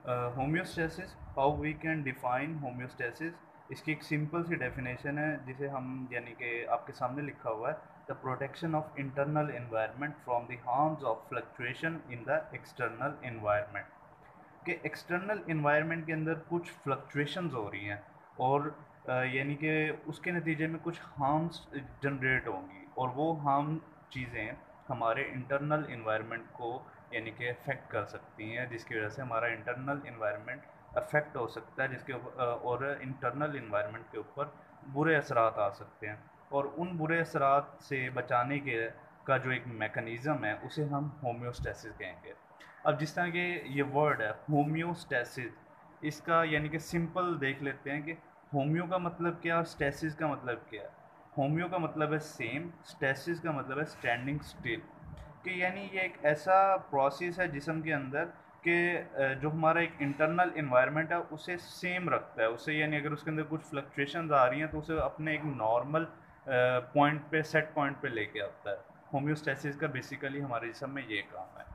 Homeostasis, how we can define homeostasis. इसकी एक simple सी definition है जिसे हम यानी कि आपके सामने लिखा हुआ है, the protection of internal environment from the harms of fluctuation in the external environment. कि एक्सटर्नल एनवायरनमेंट के अंदर कुछ फ्लक्चुएशंस हो रही हैं और यानी कि उसके नतीजे में कुछ हार्म्स जनरेट होंगी और वो हार्म चीज़ें हमारे इंटरनल एनवायरनमेंट को यानी कि अफेक्ट कर सकती हैं, जिसकी वजह से हमारा इंटरनल एनवायरनमेंट अफेक्ट हो सकता है, और इंटरनल एनवायरनमेंट के ऊपर बुरे असरात आ सकते हैं। और उन बुरे असरात से बचाने के का जो एक मेकनिज़म है उसे हम होम्योस्टेसिस कहेंगे। अब जिस तरह के ये वर्ड है होम्योस्टेसिस, इसका यानी कि सिंपल देख लेते हैं कि होम्यो का मतलब क्या और स्टेसिस का मतलब क्या है। होम्यो का मतलब है सेम, स्टेसिस का मतलब है स्टैंडिंग स्टिल। कि यानी ये एक ऐसा प्रोसेस है जिस्म के अंदर कि जो हमारा एक इंटरनल इन्वायरमेंट है उसे सेम रखता है, उसे यानी अगर उसके अंदर कुछ फ्लक्चुएशंस आ रही हैं तो उसे अपने एक नॉर्मल पॉइंट पे, सेट पॉइंट पे लेके आता है। होम्योस्टेसिस का बेसिकली हमारे जिस्म में ये काम है।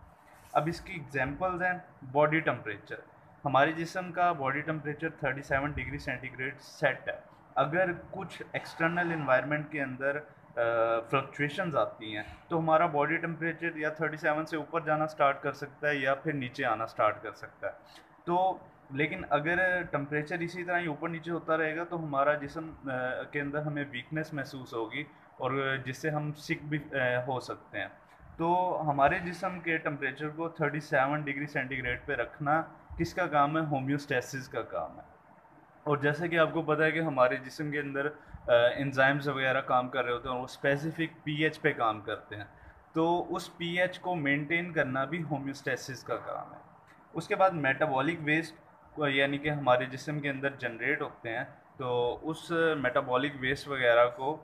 अब इसकी एग्जांपल्स हैं बॉडी टेम्परेचर। हमारे जिस्म का body temperature 37 degree centigrade set है। अगर कुछ एक्सटर्नल इन्वायरमेंट के अंदर फ्लक्चुएशंस आती हैं तो हमारा बॉडी टेम्परेचर या 37 से ऊपर जाना स्टार्ट कर सकता है या फिर नीचे आना स्टार्ट कर सकता है। तो लेकिन अगर टेम्परेचर इसी तरह ही ऊपर नीचे होता रहेगा तो हमारा जिस्म के अंदर हमें वीकनेस महसूस होगी और जिससे हम सिक भी हो सकते हैं। तो हमारे जिस्म के टेम्परेचर को 37 डिग्री सेंटीग्रेड पे रखना किसका काम है? होम्योस्टेसिस का काम है। और जैसे कि आपको पता है कि हमारे जिस्म के अंदर एंजाइम्स वगैरह काम कर रहे होते हैं और वो स्पेसिफिक पीएच पे काम करते हैं। तो उस पीएच को मेंटेन करना भी होम्योस्टेसिस का काम है। उसके बाद मेटाबॉलिक वेस्ट यानी कि हमारे जिस्म के अंदर जनरेट होते हैं, तो उस मेटाबॉलिक वेस्ट वगैरह को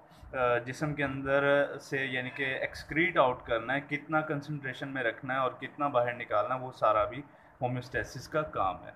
जिस्म के अंदर से यानी कि एक्सक्रीट आउट करना है, कितना कंसंट्रेशन में रखना है और कितना बाहर निकालना है, वो सारा भी होम्योस्टेसिस का काम है।